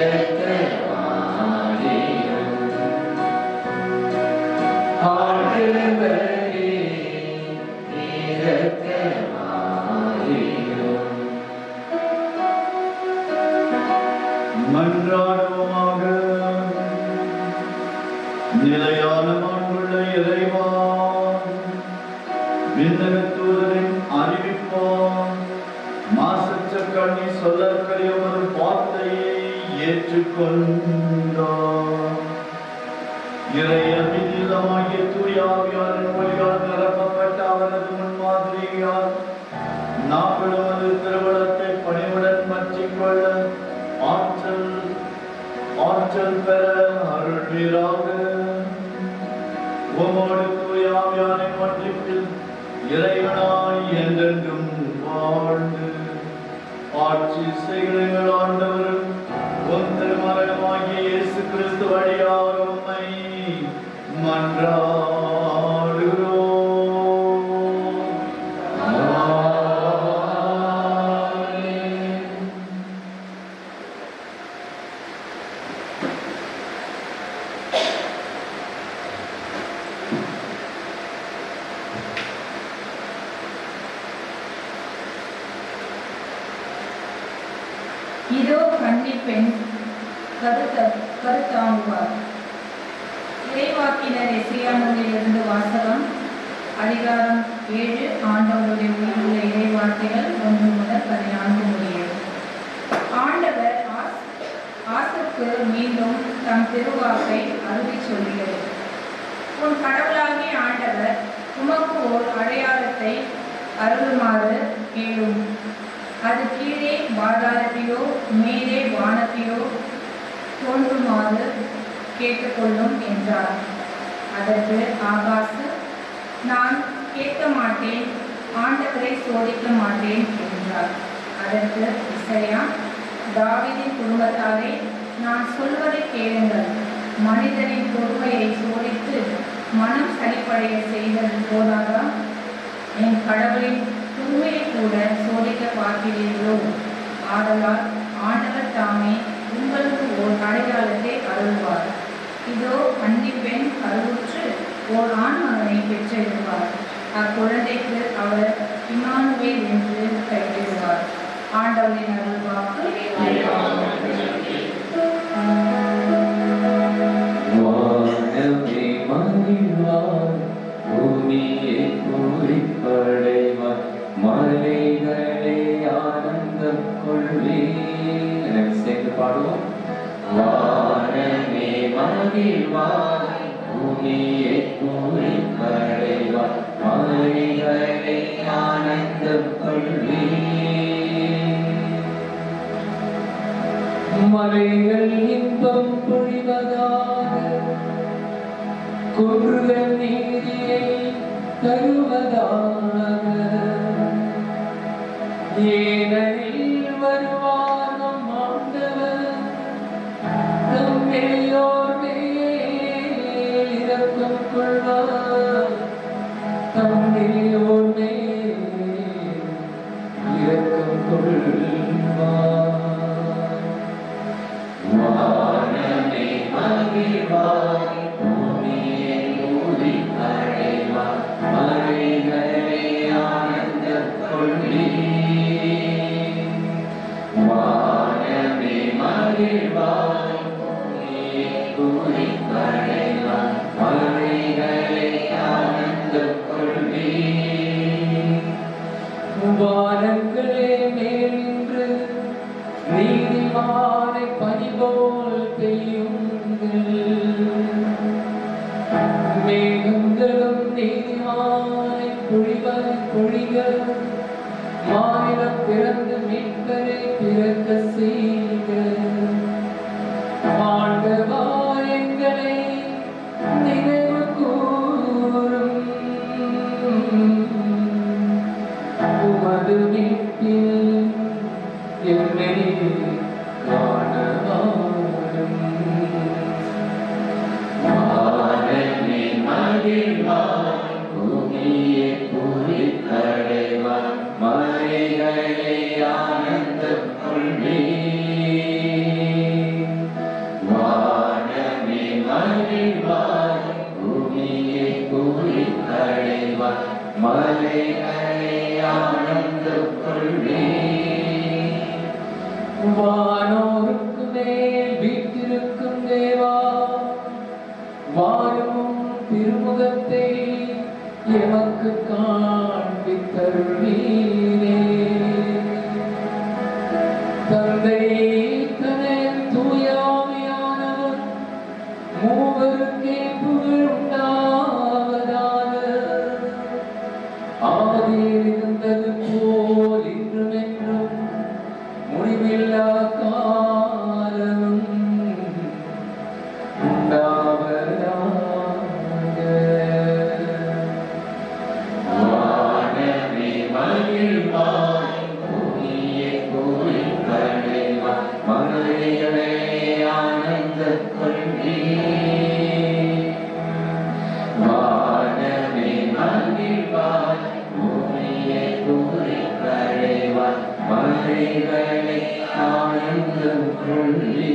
Amen. நிலையான மாண்புள்ள இறைவா, விண்ணகத்தூதரின் அறிவிப்பான் மாசற்ற கண்ணி சொல்லற்கரிய ஒரு வார்த்தையை ஏற்றுக்கொண்டார். இறையமில்லமாகிய தூயாவியாரின் ஒளியால் நிரப்பப்பட்ட அவரது முன்மாதிரியால் நாங்களும் திருவிழத்தை பணிவுடன் மற்றிக்கொள்ள ஆற்றல் பெற அருள்வீராக. உமோடு தூயாவியாரின் ஒன்றிப்பில் இறைவனாய் என்றென்றும் வாழ்ந்து ஆட்சி செய்கிற ஆண்டவரும் உன் திருமகனுமாகிய இயேசு கிறிஸ்து வழியாக உம்மை மன்றாடுகிறோம். இதோ கன்னிப் பெண் கருத்தாங்குவார். இறைவாக்கினர் எசேயாவிலிருந்து வாசகம். அதிகாரம் 7. ஆண்டவருடைய உயிருள்ள இறைவார்த்தைகள் 1 முதல் 14 முடிய. ஆண்டவர் ஆசுக்கு மீண்டும் தம் திருவாக்கை அருளி சொல்கிறது. உன் கடவுளாகிய ஆண்டவர் உமக்கு ஓர் அடையாளத்தை அருளுமாறு கேளும். அது கீழே பாதாளத்தையோ மேலே வானத்தையோ தோன்றுமாறு கேட்டுக்கொள்ளும் என்றார். அதற்கு ஆகாசு, நான் கேட்க மாட்டேன், ஆண்டவரை சோதிக்க மாட்டேன் என்றார். அதற்கு இசையா, தாவீதின் குடும்பத்தாரே, நான் சொல்வதை கேளுங்கள். மனிதனின் பொறுமையை சோதித்து மனம் சளிப்படைய செய்தது போதாதா? என் கடவுளின் உண்மையை கூட சோதிக்க பார்க்கிறீர்களோ? ஆதலால் ஆண்டவர் தாமே உங்களுக்கு ஓர் அடையாளத்தை அருள்வார். இதோ கன்னிப் பெண் கருவுற்று ஓர் ஆண் மகனை பெற்றெடுப்பார். அக்குழந்தைக்கு அவர் இம்மானுவேல் என்று பெயரிடுவார். ஆண்டவரின் அருள்வாக்கு. மலைகளே ஆனந்தம் கொள்வே. சேர்ந்து பாடுவோம். வானமே மகிழ்வாய், பூமியை பூரிப்படைவாய், மலைகளே ஆனந்தம் கொள்வே. மலைகள் இன்பம் பொழிவதாக, குன்றுகள் நீதியை தருவதாக, ஏனெனில் வருவார் நம் ஆண்டவர், நம் எளியோர் மேல் இரக்கம் கொள்வார், நம் எளியோர் மேல் இரக்கம் கொள்வார். வானமே மகிழ்வாய், பூமியை பூரிப்படைவாய், மலைகளே ஆனந்தம் கொள்வே. வானமே மகிழ்வாய், பூமியை பூரிப்படைவாய், மலைகளே ஆனந்தம் கொள்வே. வானங்களே மேல் நின்று நீதிமானை பனிபோல் பெய்யுங்கள், மேகங்களும் நீதிமானை பொழிக, மாநிலம் பிறந்து மீட்பரை பிறக்க செய்க. ஆண்டவா எங்களை நினைவு கூரும், உமது மீட்பில் என்னை காண வாரும். வானமே மகிழ்வாய், பூமியை பூரிப்படைவாய், மலைகளே ஆனந்தம் கொள்வே. வானமே மகிழ்வாய், பூமியை பூரிப்படைவாய், மலைகளே ஆனந்தம் கொள்வே. வானோருக்கு மேல் வீட்டிருக்கும் தேவா, வானோர் கொள்வி வானமே மகிழ்வாய் பூமியை குறிப்படைவாய் மலைகளை ஆனந்தம் கொள்வி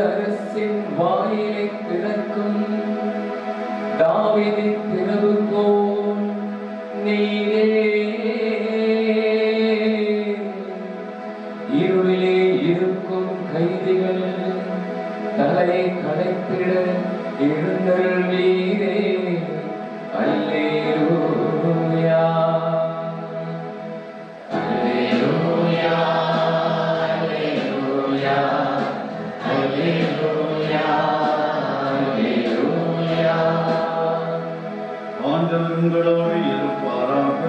அரசின் வாயிலை திறக்கும் தாவீதின் திறவுகோல் நீரே இருளிலே இருக்கும் கைதிகள் தலையை களைத்திட எழுந்தருள்வீரே அல்லேலூயா அல்லேலூயா அல்லேலூயா ஆண்டவர் உங்களோடு இருப்பாராக.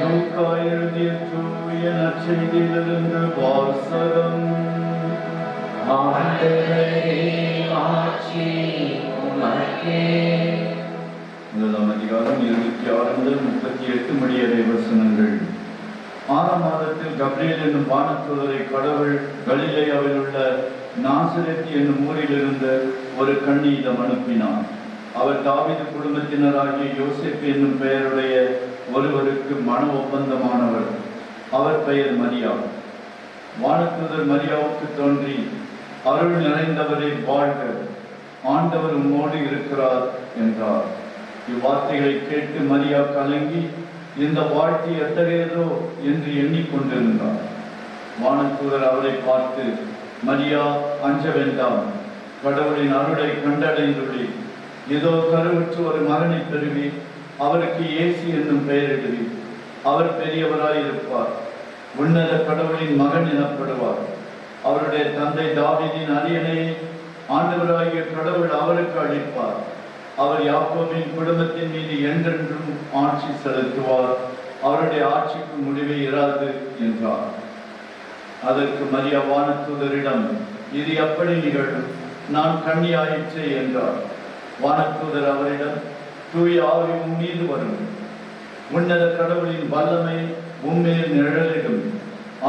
லூக்கா எழுதிய தூய நற்செய்தியிலிருந்து வாசகம். முதலாம் அதிகாரம் 26 முதல் 38 முடியறை வசனங்கள். 6ஆம் மாதத்தில் கப்ரியேல் என்னும் வானதூதரை கடவுள் கலிலேயாவில் உள்ள நாசரேத் என்னும் ஊரில் இருந்த ஒரு கன்னியிடம் அனுப்பினார். அவர் தாவீது குடும்பத்தினராகிய யோசேப்பு என்னும் பெயருடைய ஒருவருக்கு மன ஒப்பந்தமானவர். அவர் பெயர் மரியா. வானதூதர் மரியாவுக்கு தோன்றி, அருள் நிறைந்தவரை வாழ்க, ஆண்டவர் உம்மோடு இருக்கிறார் என்றார். இவ்வார்த்தைகளை கேட்டு மரியா கலங்கி இந்த வாழ்க்கை எத்தகையதோ என்று எண்ணிக்கொண்டிருந்தார். வானதூதர் அவரை பார்த்து, மரியா, அஞ்ச வேண்டாம், கடவுளின் அருளை கண்டடைந்துள்ளீர். இதோ கருவுற்று ஒரு மகனை பெறுவி, அவருக்கு இயேசு என்னும் பெயரிடுவி. அவர் பெரியவராயிருப்பார், உன்னத கடவுளின் மகன் எனப்படுவார். அவருடைய தந்தை தாவீதின் அரியணை ஆண்டவராகிய கடவுள் அவருக்கு அளிப்பார். அவர் யாக்கோபின் குடும்பத்தின் மீது என்றென்றும் ஆட்சி செலுத்துவார். அவருடைய ஆட்சிக்கு முடிவே இராது என்றார். அதற்கு மரியா வானதூதரிடம், இது எப்படி நிகழும்? நான் கன்னியாயிற்றே என்றார். வானதூதர் அவரிடம், தூய ஆவி உன் மீது வரும், உன்னத கடவுளின் வல்லமை உம்மேல் நிழலிடும்.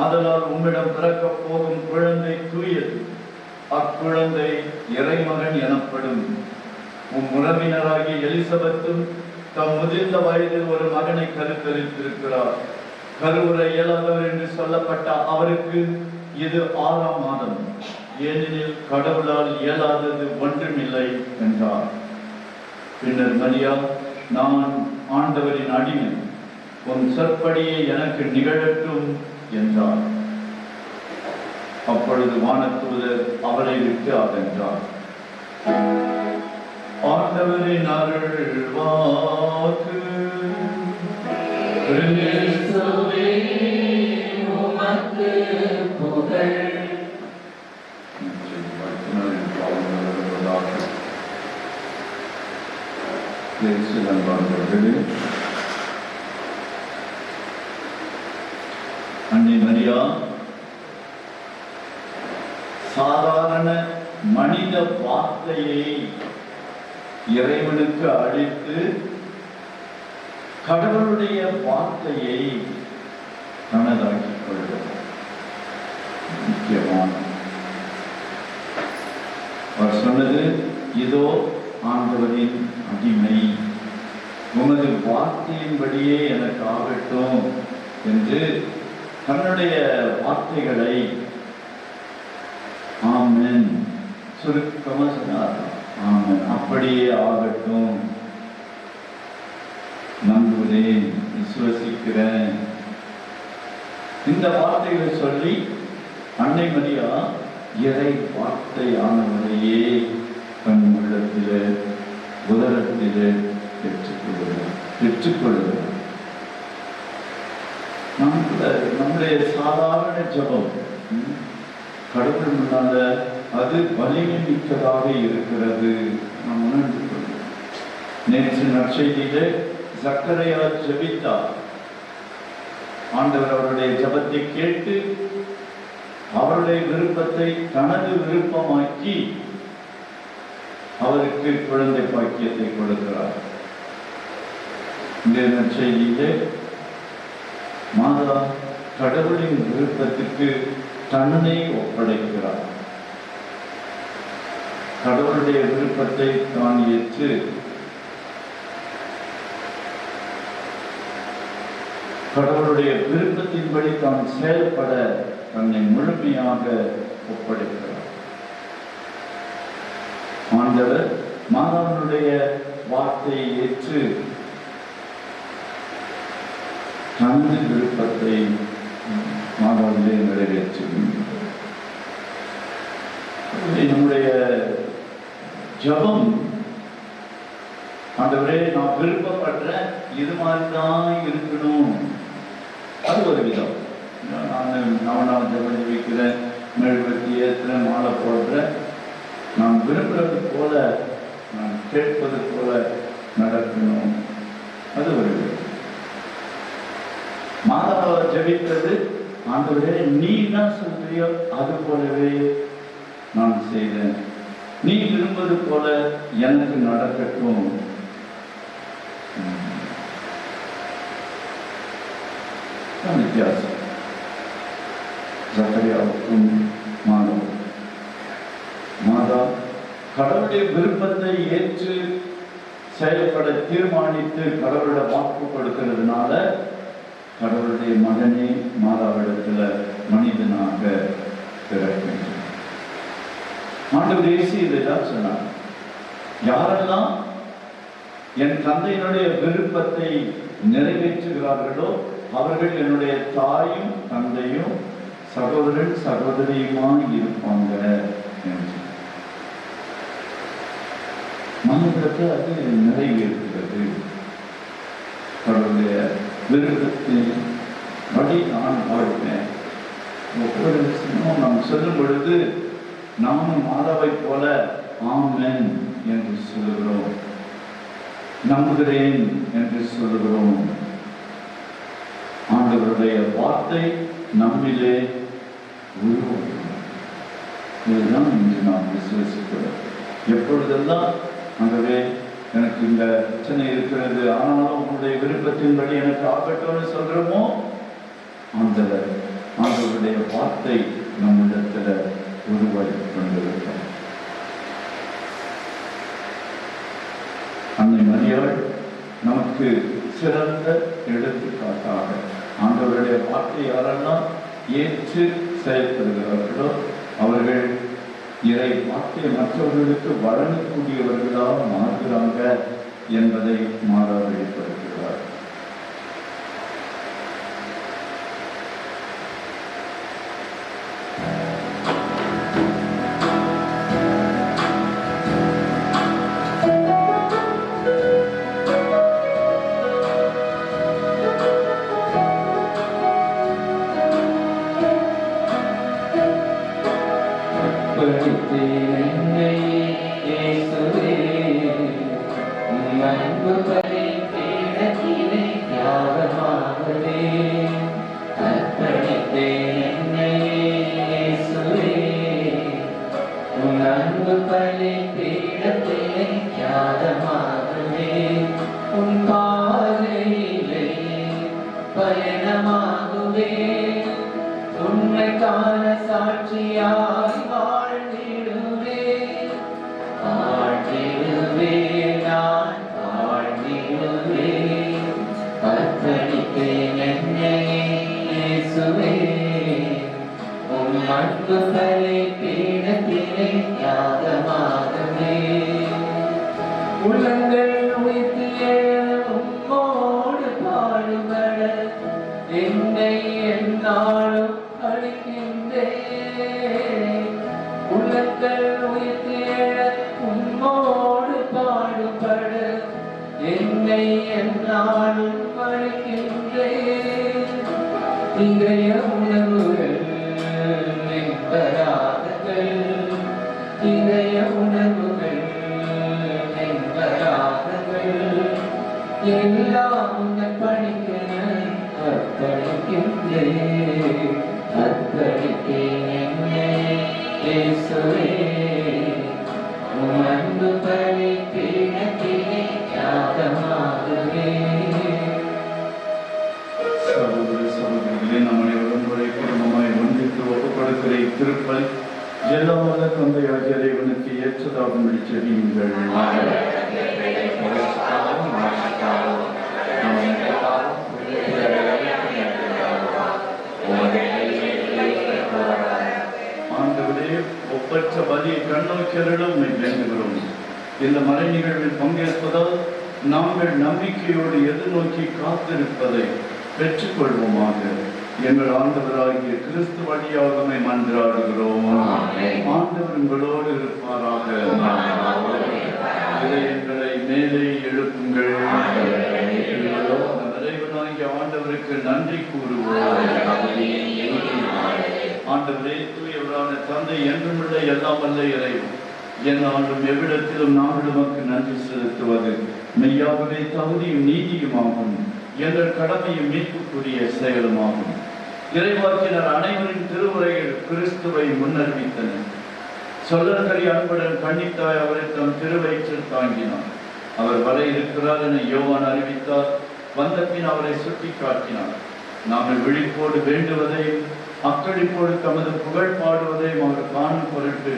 ஆதலால் உம்மிடம் பிறக்கப் போகும் குழந்தை தூயது. அக்குழந்தை இறைமகன் எனப்படும். உம் உறவினராகிய எலிசபெத்தும் தம் முதிர்ந்த வயதில் ஒரு மகனை கருத்தரித்திருக்கிறார். கருவுற இயலாதவர் என்று சொல்லப்பட்ட அவருக்கு இது 6ஆம் மாதம், ஏனெனில் கடவுளால் இயலாதது ஒன்றுமில்லை என்றார். பின்னர் மரியா, நான் ஆண்டவரின் அடிமை, உன் சொற்படியே எனக்கு நிகழட்டும் என்றார். அப்பொழுது வானதூதர் அவரை விட்டு அகன்றார். ஆண்டவரின் அருள் வாக்கு. கிறிஸ்துவே உமக்கு புகழ். அன்னை மரியா சாதாரண மனித வார்த்தையை இறைவனுக்கு அளித்து கடவுளுடைய வார்த்தையை தனதாக்கிக் கொள்வது முக்கியமான. அவர் சொன்னது, இதோ ஆண்டவரின் அடிமை, உமது வார்த்தையின்படியே எனக்கு ஆகட்டும் என்று தன்னுடைய வார்த்தைகளை ஆமென் சுருக்கமா சொன்னார். ஆமென், அப்படியே ஆகட்டும், நம்புகிறேன், விசுவசிக்கிறேன், இந்த வார்த்தைகளை சொல்லி அன்னை மரியா இறை வார்த்தையானவரையே தன் உள்ளத்திலே உதரத்திலே பெற்றுக்கொள்கிறார். பெற்றுக்கொள்ளுகிறோம். நம்முடைய சாதாரண ஜபம் கடவுள் முன்னால அது வலிமை மிக்கதாக இருக்கிறது. நாம் உணர்ந்து கொள்வோம். நேற்று நற்செய்தியிலே சக்கரையா ஜெபித்தார். ஆண்டவர் அவருடைய ஜபத்தை கேட்டு அவருடைய விருப்பத்தை தனது விருப்பமாக்கி அவருக்கு குழந்தை பாக்கியத்தை கொடுக்கிறார். இந்த நற்செய்தியிலே மாதா கடவுளின் விருப்பத்துக்கு தன்னை ஒப்படைக்கிறார். கடவுளுடைய விருப்பத்தை தான் ஏற்று கடவுளுடைய விருப்பத்தின்படி தான் செயல்பட தன்னை முழுமையாக ஒப்படைக்கிறார். ஆண்டவர் மாதாவினுடைய வார்த்தையை ஏற்று தனது விருப்பத்தை மாதாவிலே நிறைவேற்றுகின்றார். நம்முடைய ஜபம், ஆண்டவரே நான் விருப்பப்படுறேன், இது மாதிரி தான் இருக்கணும், அது ஒரு விதம். நான் ஜபம் ஜபிக்கிறேன், மெழுகுவர்த்தி ஏற்றுறேன், மாலை போடுறேன், நான் விரும்புறது போல நான் கேட்பது போல நடக்கணும், அது ஒரு விதம். மாதாவை ஜபிக்கிறது, ஆண்டவரே நீ என்ன சொல்றியோ அது போலவே நான் செய்தேன், நீ விரும்புவது போல எனக்கு நடக்கட்டும். வித்தியாசம் சக்கரையாவுக்கும் மாதா கடவுளுடைய விருப்பத்தை ஏற்று செயல்பட தீர்மானித்து கடவுளோட வாக்கு கொடுக்கிறதுனால கடவுளுடைய மகனே மாதாவிடத்துல மனிதனாக பிறக்கின்றார். ஆண்டவர் இயேசு இதைதான் சொன்னார், யாரெல்லாம் என் தந்தையினுடைய விருப்பத்தை நிறைவேற்றுகிறார்களோ அவர்கள் என்னுடைய தாயும் தந்தையும் சகோதரன் சகோதரியுமாய் இருப்பாங்க என்று. மனிதனுக்கு அது நிறைவேறுகிறது. கடவுளுடைய விருப்பத்தின் படி நான் வாழ்வேன். ஒவ்வொரு விஷயமும் நாம் சொல்லும் பொழுது நாமும் மாதாவை போல ஆமென் என்று சொல்லுகிறோம், நம்புகிறேன் என்று சொல்லுகிறோம். ஆண்டவருடைய வார்த்தை நம்மிலே உருவாகும். இதுதான் இன்று நாம் விசுவசிக்கிறோம். எப்பொழுதெல்லாம் ஆண்டவரே எனக்கு இந்த பிரச்சனை இருக்கிறது, ஆனாலும் உங்களுடைய விருப்பத்தின்படி எனக்கு ஆகட்டும்னு சொல்றோமோ, ஆண்டவருடைய வார்த்தை நம்மிடத்துல உருவாக்கி கொண்டிருக்கிறோம். அன்னை மரியாள் நமக்கு சிறந்த எடுத்துக்காட்டாக ஆண்டவருடைய வார்த்தை யாரெல்லாம் ஏற்று செயல்படுகிறார்களோ அவர்கள் இறை வார்த்தை மற்றவர்களுக்கு வழங்கக்கூடியவர்களாக மாறுகிறாங்க என்பதை மாறா வெளிப்படுத்துகிறார். என்னை நானும் படைக்கின்றேன் இன்றைய உணவுகள் என்பராதங்கள் இன்றைய உணவுகள் என்பராதங்கள் எல்லாம் உன்னை பணிக்கிற அர்ப்பணிக்கின்றேன் அர்ப்பணித்தேன் என்னை இயேசுவே உம் அன்பு பலி பீடத்திலே தியாகமாகுவே. சகோதர சகோதரிகளே, நம்முடைய உடன்படை குடும்பமாய் ஒன்றித்து ஒப்புக் கொடுக்கிற இத்திருப்பல் எல்லாம் வல்ல தந்தையாகிய இறைவனுக்கு ஏற்றதாகும்படி செவியுங்கள். ஆண்டவரே, ஒப்பற்ற பலியை கண்ணோக்கியரிடம் வேண்டுகிறோம். இந்த மறை நிகழ்வில் பங்கேற்பதால் நாங்கள் நம்பிக்கையோடு எதிர்நோக்கி காத்திருப்பதை பெற்றுக்கொள்வோமாக. எங்கள் ஆண்டவராகிய கிறிஸ்து வழியாகவே மன்றாடுகிறோம். ஆண்டவர் உங்களோடு இருப்பாராக. இதயங்களை மேலே எழுப்புங்கள். இறைவனாகிய ஆண்டவருக்கு நன்றி கூறுவோம். ஆண்டவரே, தூயவரான தந்தை என்றுமுள்ள எல்லாம் வல்ல இறைவன், என்னாலும் எவ்விடத்திலும் நாங்கள் உமக்கு நன்றி செலுத்துவது மெய்யாகவே தகுதியும் நீதியுமாகும். எங்கள் கடமையும் மீட்புக்குரிய செயலுமாகும். இறைவாக்கினர் அனைவரின் திருவுரையில் கிறிஸ்துவை முன்னறிவித்தனர். சொல்லற்கரி அன்புடன் கன்னித்தாய் அவரை தம் திருவயிற்றில் தாங்கினார். அவர் வர இருக்கிறார் என யோவான் அறிவித்தார். வந்த பின் அவரை சுட்டி காட்டினார். நாங்கள் விழிப்போடு வேண்டுவதையும் அக்களிப்போடு தமது புகழ் பாடுவதையும் அவர் காணும் பொருட்டு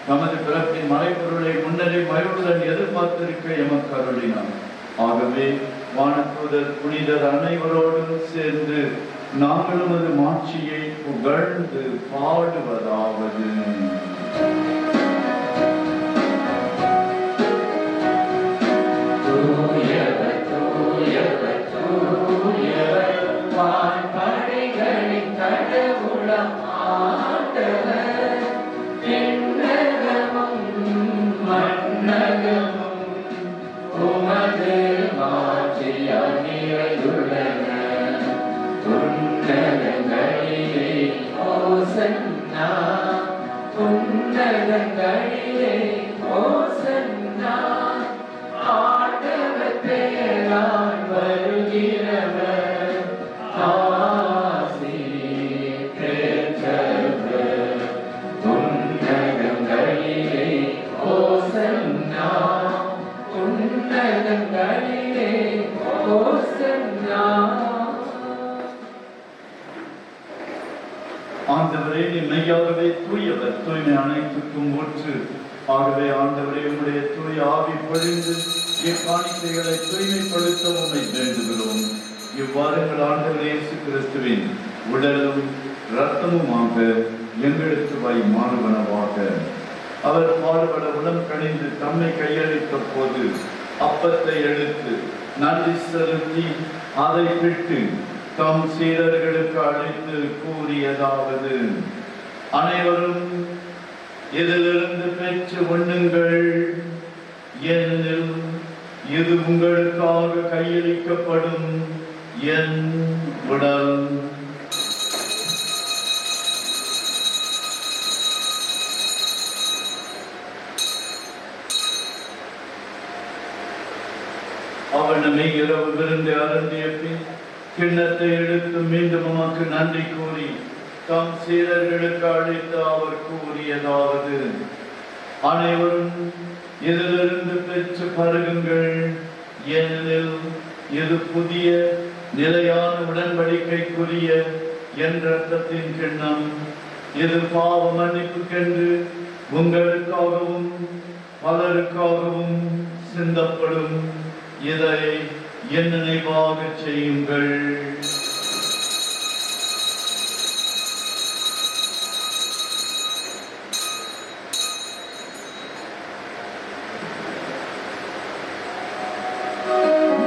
தமது பிறப்பின் மறைப்பொருளை முன்னரே மகிழ்வுடன் எதிர்பார்த்திருக்க எமக்கு அருளினார். ஆகவே வானதூதர் புனிதர் அனைவரோடும் சேர்ந்து நாங்களும் அது மாட்சியை புகழ்ந்து பாடுவதாவது. வான்படைகளின் கடவுளம் ஆண்டவர், விண்ணகமும் மண்ணகமும் உமது மாட்சியால் நிறைந்துள்ளன. உன்னதங்களிலே ஓசன்னா, உன்னதங்களிலே ஓசன்னா. ஆண்டவர் பெயரால் வருகிறவர் ஆசி பெற்றவர். உன்னதங்களிலே ஓசன்னா, உன்னதங்களிலே ஓசன்னா. ஆண்டவரே, நீ மெய்யாகவே தூயவர், தூய்மை அனைத்துக்கும் ஊற்று. ஆகவே ஆண்டவரே, உம்முடைய தூய ஆவி பொழிந்து இக்காணிக்கைகளை தூய்மைப்படுத்த உம்மை வேண்டுகிறோம். இவ்வாறு எங்கள் ஆண்டவர் இயேசு கிறிஸ்துவின் உடலும் இரத்தமுமாக எங்களுக்கு மாறுவனவாக. அவர் பாடுபட உடம் கணிந்து தம்மை கையளித்த போது அப்பத்தை எடுத்து நன்றி செலுத்தி அதை விட்டு தம் சீடர்களுக்கு அழைத்து கூறியதாவது: அனைவரும் இதிலிருந்து பெற்று உண்ணுங்கள், ஏனெனில் இது உங்களுக்காக கையளிக்கப்படும் என் உடல். அவனமே இரவு விருந்து அருந்திய பின் கிண்ணத்தை எடுத்து மீண்டும் உமக்கு நன்றி கூறி தம் சீடர்களுக்கு அழைத்து அவர் கூறியதாவது: அனைவரும் இதிலிருந்து பெற்று பருகுங்கள், ஏனெனில் இது புதிய நிலையான உடன்படிக்கைக்குரிய என் இரத்தத்தின் கிண்ணம். இது பாவ மன்னிப்புக்கென்று உங்களுக்காகவும் பலருக்காகவும் சிந்தப்படும். இதை என் நினைவாக செய்யுங்கள்.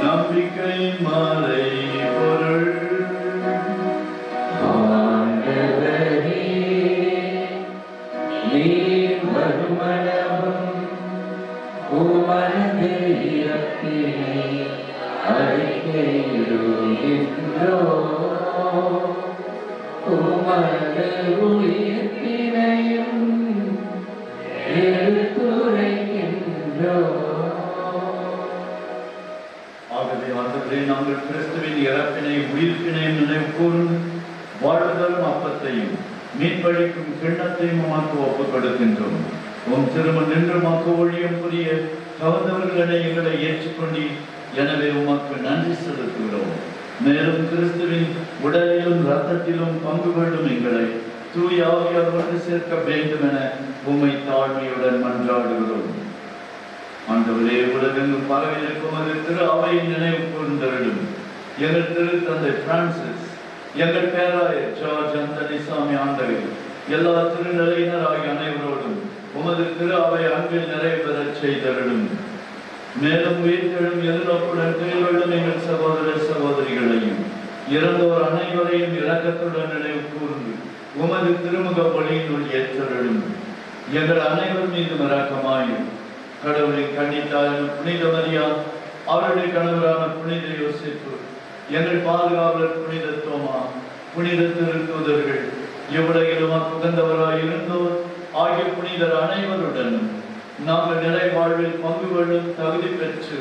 நம்பிக்கை மறை பொருள். ஆண்டவரே, நீர் வருமளவும் உமது இரத்தினை அறிக்கை உமது உயிர்ப்பினையும் எடுத்துரைக்கின்றோம். ஆகவே ஆண்டவரே, நாங்கள் கிறிஸ்துவின் இறப்பினை உயிர்ப்பினை நினைவு கூர்ந்து வாழ்தலும் அப்பத்தையும் மீன்பளிக்கும் கிண்ணத்தையும் உமக்கு ஒப்புக் கொடுக்கின்றோம். உம் திருமண் நின்று உமக்கு ஊழியம் புரிய தகுந்தவர்களை எங்களை ஏற்றுக்கொண்டி, எனவே உமக்கு நன்றி செலுத்துகிறோம். மேலும் கிறிஸ்துவின் உடலிலும் இரத்தத்திலும் பங்கு கொள்ளும் எங்களை தூய ஆவியார் வந்து சேர்க்க வேண்டும் என உம்மை தாழ்மையுடன் மன்றாடுகிறோம். ஆண்டவரே, உலகெங்கும் பரவி இருக்கும் அது திரு அவையின் நினைவு கூர்ந்தருளும். எங்கள் திரு தந்தை பிரான்சிஸ், எங்கள் பேராயர் ஜார்ஜ் அந்தனிசாமி ஆண்டவர், எல்லா திருநிலையினர் ஆகிய அனைவரோடும் உமது திரு அவை அன்பில் நிறைவு பெறச் செய்தருளும். மேலும் உயிர்த்தெழும் எதிர்நோக்குடன் துயிலும் எங்கள் சகோதர சகோதரிகளையும் இறந்தோர் அனைவரையும் இரக்கத்துடன் நினைவு கூர்ந்து உமது திருமுக ஒளியினுள் ஏற்றருளும். எங்கள் அனைவர் மீதும் இரக்கமாயும் கடவுளின் கன்னித்தாயான புனித மரியா, அவருடைய கணவரான புனித யோசேப்பு, எங்கள் பாதுகாவலர் புனித தோமா, புனித திருத்தூதர்கள், இவ்வுலகிலும் உகந்தவராய் இருந்தோர் ஆகிய புனிதர் அனைவருடனும் நாங்கள் நிலை வாழ்வில் பங்கு கொள்ளும் தகுதி பெற்று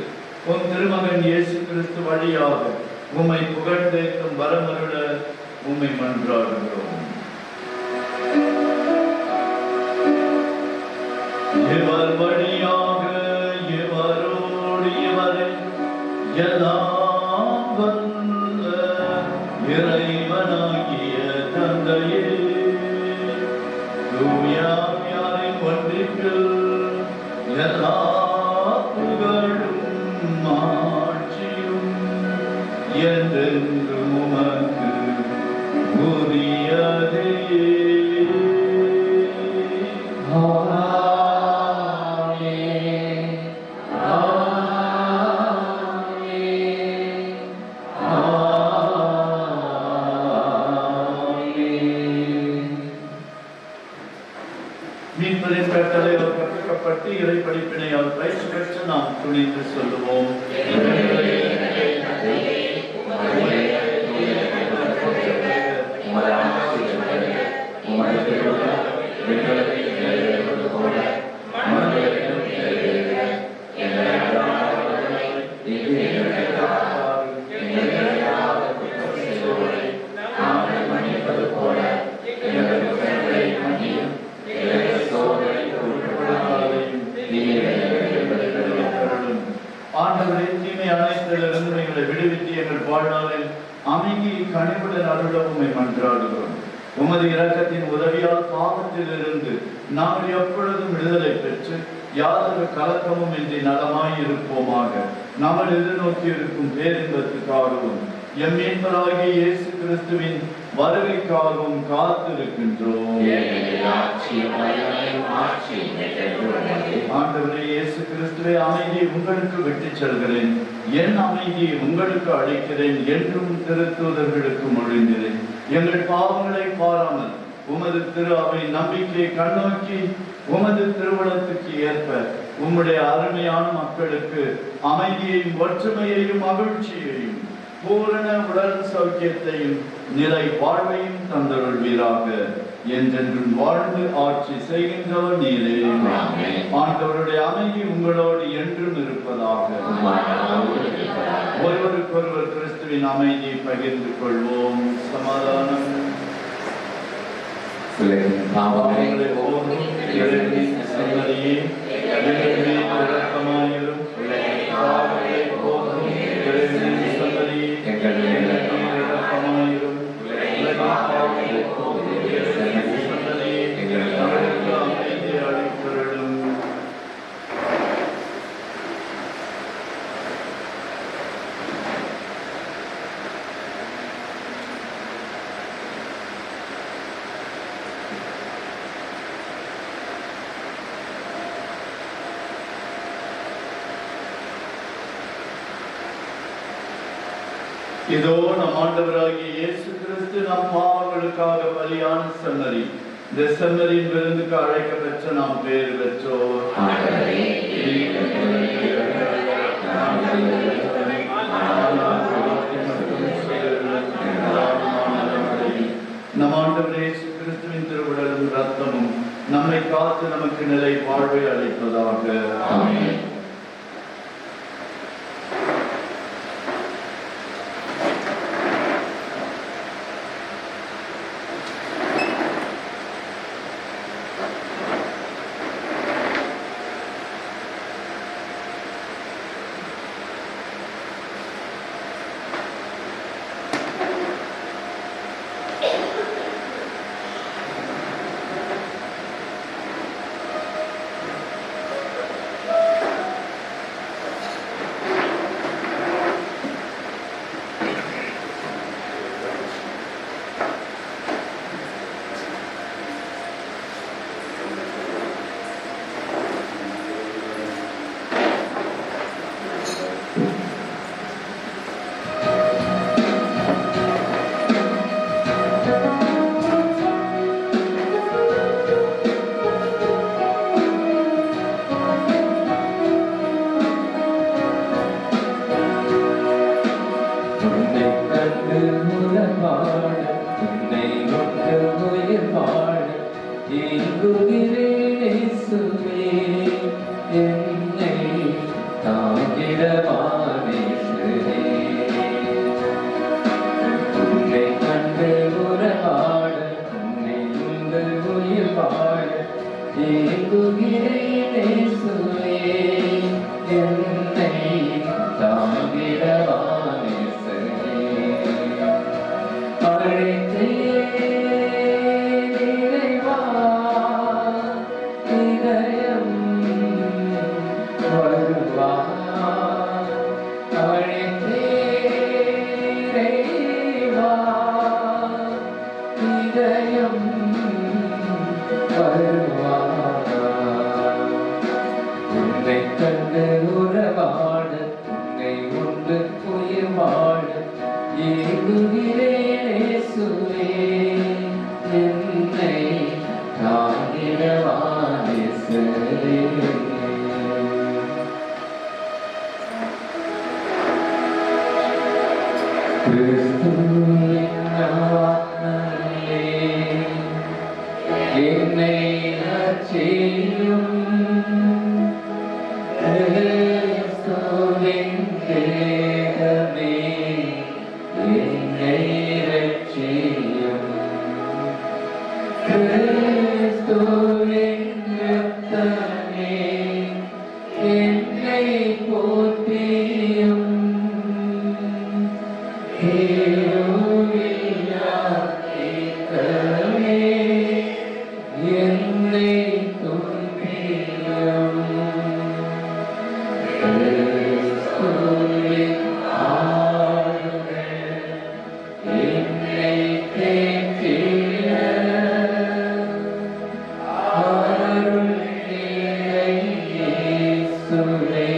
உன் திருமகன் இயேசு கிறிஸ்து வழியாக உம்மை புகழ்ந்தேற்றும் வரமருள உம்மை மன்றாடுகிறோம். இவர் வழியாக இவரோடு இவரை எல்லாம் வல்ல இறைவனாகிய தந்தையே, தூயாவியாரின் ஒன்றிப்பில் எல்லா புகழும் ஆட்சியும் என்றென்றும் உமக்கு உரியதே. மீன்பரின் கட்டளையால் கற்பிக்கப்பட்டு இறை படிப்பினையால் பயிற்சி பெற்று நாம் துணிந்து சொல்லுவோம். ஆண்டவரே, தீமை அனைத்திலிருந்து எங்களை விடுவித்து எங்கள் வாழ்நாளில் அமைதியை கனிவுடன் அருள உம்மை மன்றாடுகிறோம். உமது இரக்கத்தின் உதவியால் பாவத்திலிருந்து நாங்கள் எப்பொழுதும் விடுதலை பெற்று யாதொரு கலக்கமும் இன்றி நலமாய் இருப்போமாக. நாங்கள் எதிர்நோக்கி இருக்கும் பேரின்பத்துக்காகவும் எம் மீட்பராகிய இயேசு கிறிஸ்துவின் வருகைக்காகவும் காத்திருக்கின்றோம். ஆண்டவரே இயேசு கிறிஸ்துவே, அமைதியை உங்களுக்கு விட்டுச் செல்கிறேன், என் அமைதியை உங்களுக்கு அளிக்கிறேன் என்றும் திருத்தூதர்களுக்கு மொழிந்தேன். எங்கள் பாவங்களை பாராமல் உமது திரு அவை நம்பிக்கையை கண்ணோக்கி உமது திருவுளத்துக்கு ஏற்ப உம்முடைய அருமையான மக்களுக்கு அமைதியையும் ஒற்றுமையையும் மகிழ்ச்சியையும் பூரண உடல் சௌக்கியத்தையும் நிலை வாழ்வையும் தந்தருள்வீராக. என்றென்றும் வாழ்ந்து ஆட்சி செய்கின்றவர் நீரே. ஆண்டவருடைய அமைதி உங்களோடு என்றும் இருப்பதாக. ஒருவருக்கொருவர் கிறிஸ்துவின் அமைதியை பகிர்ந்து கொள்வோம். சமாதானம். இதோ நம் ஆண்டவராகிய இயேசு கிறிஸ்து நம் பாவங்களுக்காக பலியான செம்மறி. இந்த செம்மறியின் விருந்துக்கு அழைக்க பெற்ற நாம் பேறு பெற்றோர். காத்து நமக்கு நிலை வாழ்வை அளிப்பதாக. ஆமென். உன்னை கண்டு உறவாட, உன்னை கொண்டு உயிர் வாழ, ஏங்குகிறேன் இயேசுவே, என்னை தாங்கிடவா நேசரே. உன்னை கண்டு உறவாட, உன்னை கொண்டு உயிர் வாழ, ஏங்குகிறேன் இயேசுவே, என்னை தாங்கிடவா உன்னை கண்டு உறவாட, உன்னை உண்டு உயிர் வாழ, ஏங்குகிறேன் இயேசுவே, என்னை தாங்கிடவா நேசரே. கிறிஸ்துவின் நாமத்திலே என்னை ரட்சியும், கிறிஸ்துவின் தேகமே என்னை ரட்சியும், கிறிஸ்துவின் இரத்தமே என்னை போற்றியும், கேளுவில்லா ஏக்கமே என்னை துன்பியும், கிறிஸ்துவின் ஆளுகை என்னை தேற்றிட, அருள் நிறை இயேசுவே,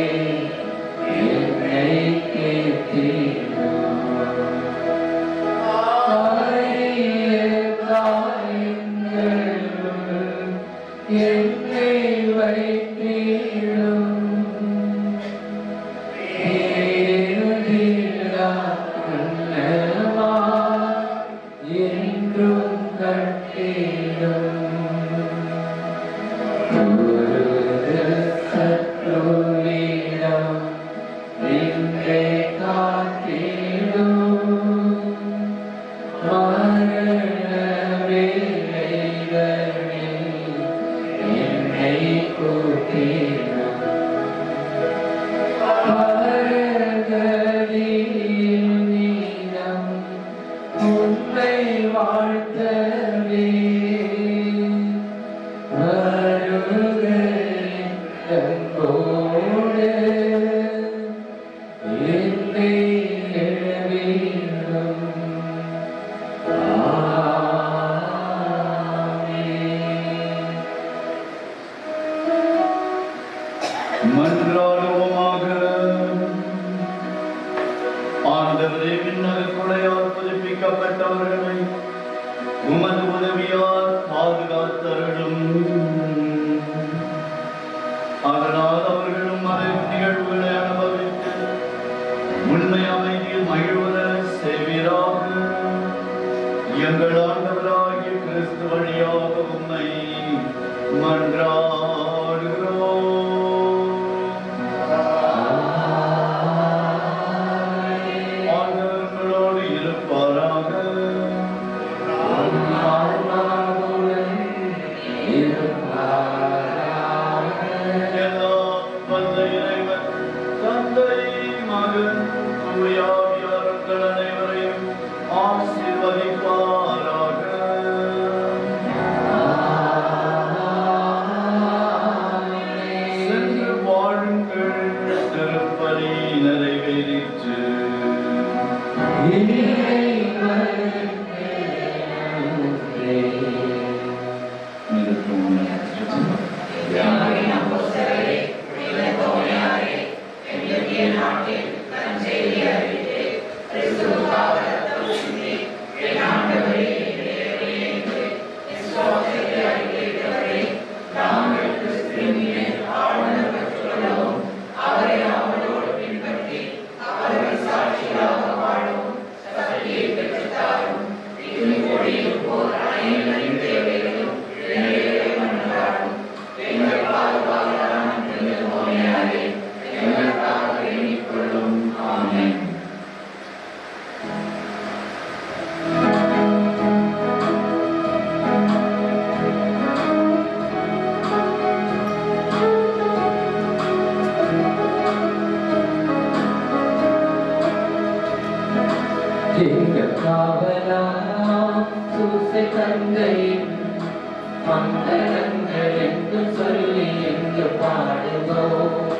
என்னை தேற்றிடும். என்னை வைத்திடும், ஏறுகிறா உன்னதமா என்றும் கட்டிடும், சத்ருவிடம் நின்றே காத்திடும், மரண வேளைகளில் என்னை கூட்டிடும், மரங்களின் நீரம் உன்னை வாழ்த்தவே, வருகிறேன் அன்போடு என்னை எழுவிடும். மன்றாடுவோமாக. ஆண்டவரே, விண்ணக கொடையால் புதுப்பிக்கப்பட்டவர்களை உமது உதவியால் பாதுகாத்தருளும். அதனால் அவர்களும் மறை நிகழ்வுகளை அனுபவித்து உண்மை அமைதியில் மகிழ்வர செய்வீராக. எங்கள் ஆண்டவராகிய கிறிஸ்து வழியாக உம்மை ஆண்டவர்களோடு இருப்பாராக. எல்லாம் வல்ல இறைவன் தந்தை, மகன், தூய ஆவியார்கள் அனைவரையும் ஆசீர்வதிப்பாராக. சென்று வாழுங்கள், திருப்பலி நிறைவேறிற்று. மங்களங்கள் என்று சொல்லி எங்கு பாடுவோம்.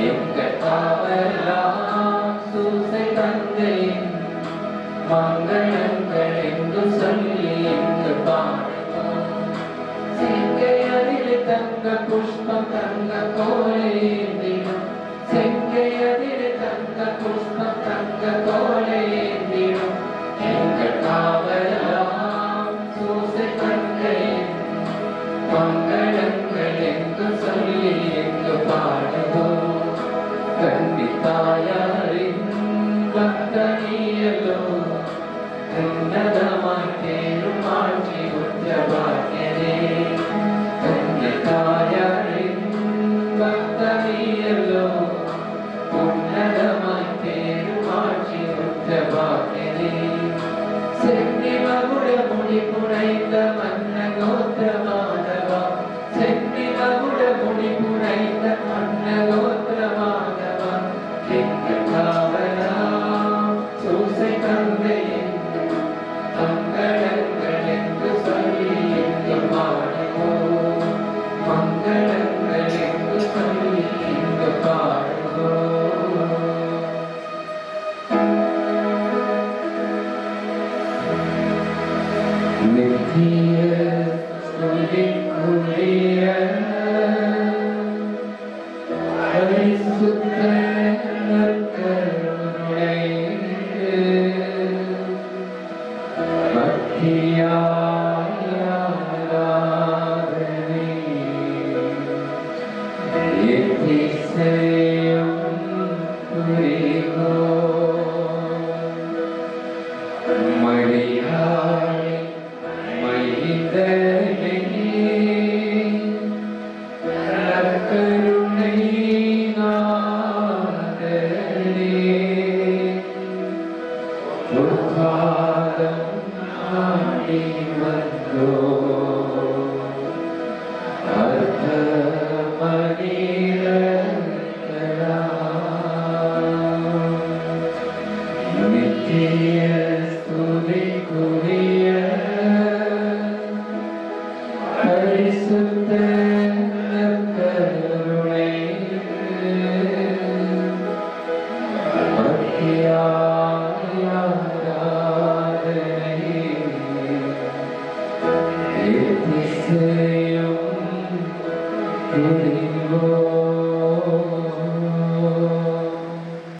எங்கள் காவலாம் சூசை தந்தையின் மங்களங்கள் என்று சொல்லி எங்கு பாடுவோம். செங்கையதில் தங்க புஷ்பம் தங்க கோலேந்திடும், செங்கையதில் தங்க புஷ்பம் தங்க கோலேந்திடும். எங்கள் காவலாம் சூசை தந்தையின் மங்களங்கள் என்று சொல்லி எங்கு பாடுவோம். கண்டித்தாயாரின் பக்தனியலோ உன்னதமாய் தேரும் ஆட்சி உச்சபாக்கியனே. கண்டித்தாயாரின் பக்தனியலோ உன்னதமாய் தேரும் ஆட்சி உச்சபாக்கியனே. சென்னி மகுட முடி புனைந்த மன்ன கோத்திரமானவா, சென்னி மகுட முடி புனைந்த மன்ன கோத்திரமானவா, எங்கள் காவலாம் சூசை தந்தையின் மங்களங்கள் என்று சொல்லி எங்கு பாடுவோம். மங்களங்கள் என்று சொல்லி எங்கு பாடுவோம். நித்திய ஸ்துதிக்குரிய பரிசுத்த நற்கருணைக்கு பக்தியாய் ஆராதனை எத்திசையும் புரிவோம். மரியாதை மைந்தனே, நற்கருணை நாதனே, உற்பாதம் நாடி வந்தோம். அர்த்த மனிதர்களாம் நித்திய ஸ்துதிக்குரிய பரிசுத்த நற்கருணைக்கு பக்தியாய்